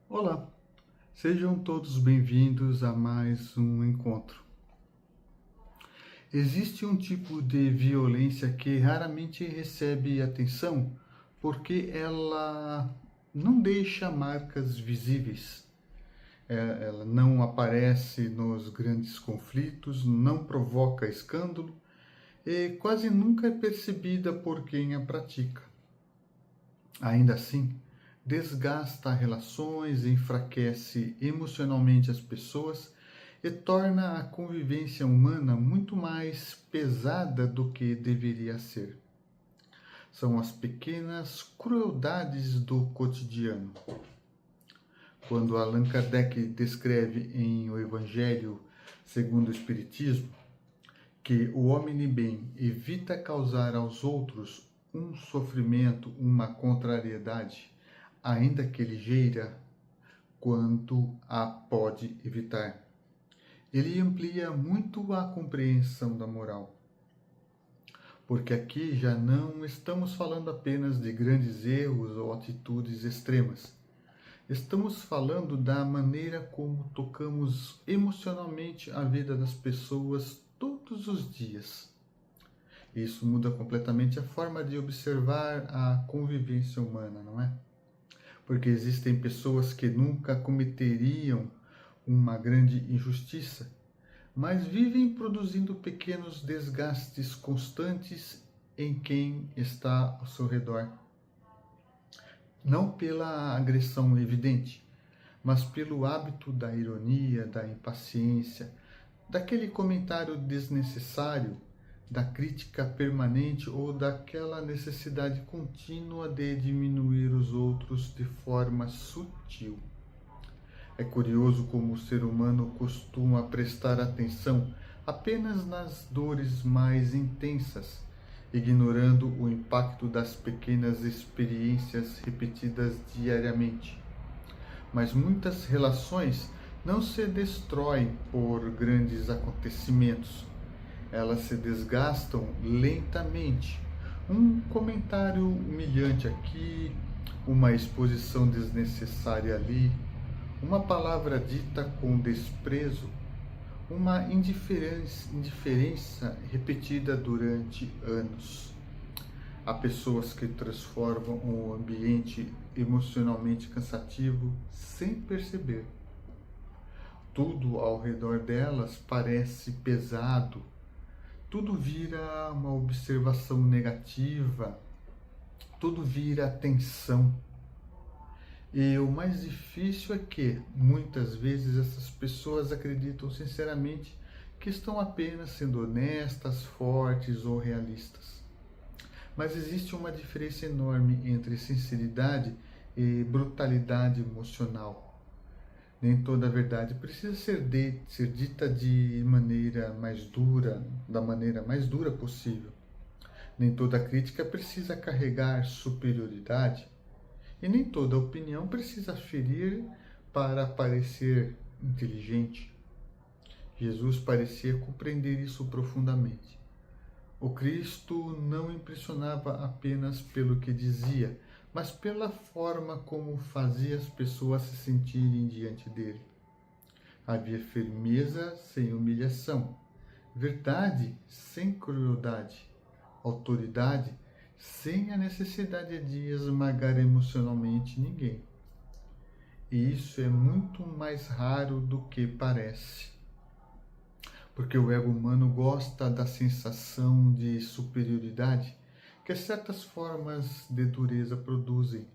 Olá, sejam todos bem-vindos a mais um encontro. Existe um tipo de violência que raramente recebe atenção porque ela não deixa marcas visíveis. Ela não aparece nos grandes conflitos, não provoca escândalo e quase nunca é percebida por quem a pratica. Ainda assim, desgasta relações, enfraquece emocionalmente as pessoas e torna a convivência humana muito mais pesada do que deveria ser. São as pequenas crueldades do cotidiano. Quando Allan Kardec descreve em O Evangelho segundo o Espiritismo que o homem de bem evita causar aos outros um sofrimento, uma contrariedade, ainda que ligeira, quando a pode evitar. Ele amplia muito a compreensão da moral, porque aqui já não estamos falando apenas de grandes erros ou atitudes extremas. Estamos falando da maneira como tocamos emocionalmente a vida das pessoas todos os dias. Isso muda completamente a forma de observar a convivência humana, não é? Porque existem pessoas que nunca cometeriam uma grande injustiça, mas vivem produzindo pequenos desgastes constantes em quem está ao seu redor. Não pela agressão evidente, mas pelo hábito da ironia, da impaciência, daquele comentário desnecessário, da crítica permanente ou daquela necessidade contínua de diminuir os outros de forma sutil. É curioso como o ser humano costuma prestar atenção apenas nas dores mais intensas, ignorando o impacto das pequenas experiências repetidas diariamente. Mas muitas relações não se destroem por grandes acontecimentos. Elas se desgastam lentamente. Um comentário humilhante aqui, uma exposição desnecessária ali, uma palavra dita com desprezo, uma indiferença repetida durante anos. Há pessoas que transformam o ambiente emocionalmente cansativo sem perceber. Tudo ao redor delas parece pesado, tudo vira uma observação negativa, tudo vira tensão. E o mais difícil é que, muitas vezes, essas pessoas acreditam sinceramente que estão apenas sendo honestas, fortes ou realistas. Mas existe uma diferença enorme entre sinceridade e brutalidade emocional. Nem toda a verdade precisa ser dita de maneira mais dura, da maneira mais dura possível. Nem toda crítica precisa carregar superioridade. E nem toda opinião precisa ferir para parecer inteligente. Jesus parecia compreender isso profundamente. O Cristo não impressionava apenas pelo que dizia, mas pela forma como fazia as pessoas se sentirem diante dele. Havia firmeza sem humilhação, verdade sem crueldade, autoridade sem a necessidade de esmagar emocionalmente ninguém. E isso é muito mais raro do que parece. Porque o ego humano gosta da sensação de superioridade que certas formas de dureza produzem.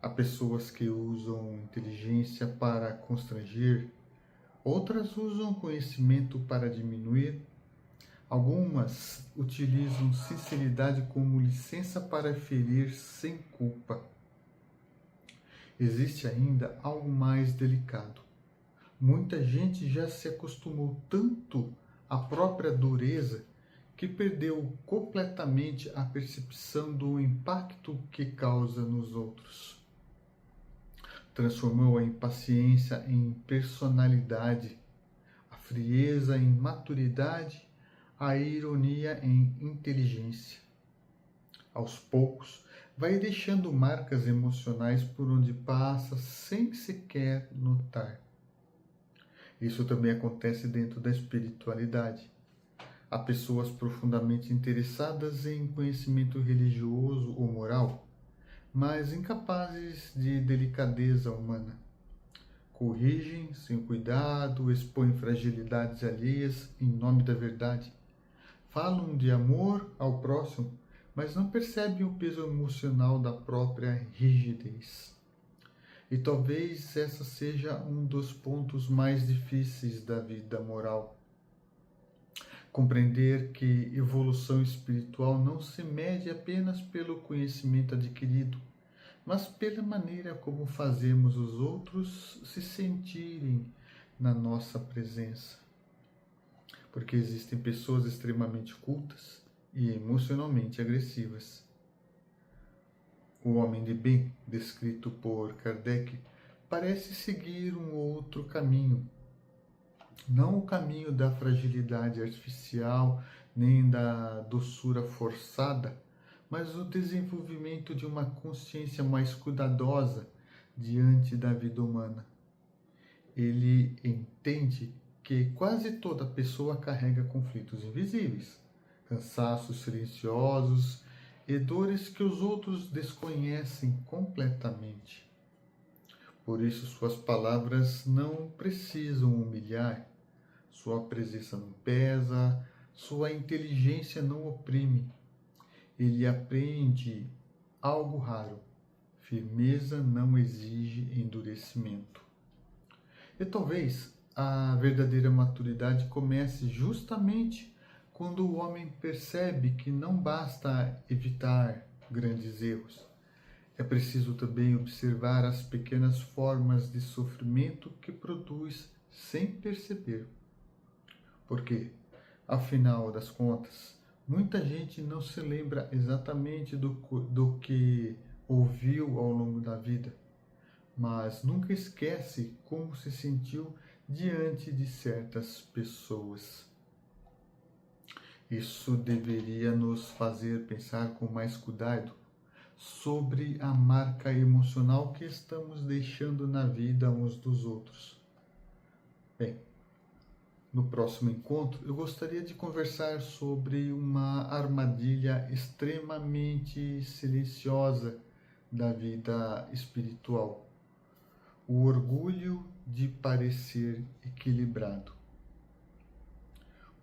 Há pessoas que usam inteligência para constranger, outras usam conhecimento para diminuir, algumas utilizam sinceridade como licença para ferir sem culpa. Existe ainda algo mais delicado. Muita gente já se acostumou tanto à própria dureza que perdeu completamente a percepção do impacto que causa nos outros. Transformou a impaciência em personalidade, a frieza em maturidade, a ironia em inteligência. Aos poucos, vai deixando marcas emocionais por onde passa sem sequer notar. Isso também acontece dentro da espiritualidade. Há pessoas profundamente interessadas em conhecimento religioso ou moral, mas incapazes de delicadeza humana. Corrigem sem cuidado, expõem fragilidades alheias em nome da verdade. Falam de amor ao próximo, mas não percebem o peso emocional da própria rigidez. E talvez essa seja um dos pontos mais difíceis da vida moral. Compreender que evolução espiritual não se mede apenas pelo conhecimento adquirido, mas pela maneira como fazemos os outros se sentirem na nossa presença. Porque existem pessoas extremamente cultas e emocionalmente agressivas. O homem de bem, descrito por Kardec, parece seguir um outro caminho. Não o caminho da fragilidade artificial, nem da doçura forçada, mas o desenvolvimento de uma consciência mais cuidadosa diante da vida humana. Ele entende que quase toda pessoa carrega conflitos invisíveis, cansaços silenciosos e dores que os outros desconhecem completamente. Por isso, suas palavras não precisam humilhar, sua presença não pesa, sua inteligência não oprime. Ele aprende algo raro: firmeza não exige endurecimento. E talvez a verdadeira maturidade comece justamente quando o homem percebe que não basta evitar grandes erros. É preciso também observar as pequenas formas de sofrimento que produz sem perceber. Porque, afinal das contas, muita gente não se lembra exatamente do que ouviu ao longo da vida, mas nunca esquece como se sentiu diante de certas pessoas. Isso deveria nos fazer pensar com mais cuidado sobre a marca emocional que estamos deixando na vida uns dos outros. Bem, no próximo encontro eu gostaria de conversar sobre uma armadilha extremamente silenciosa da vida espiritual: o orgulho de parecer equilibrado.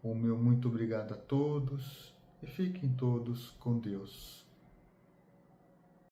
O meu muito obrigado a todos e fiquem todos com Deus.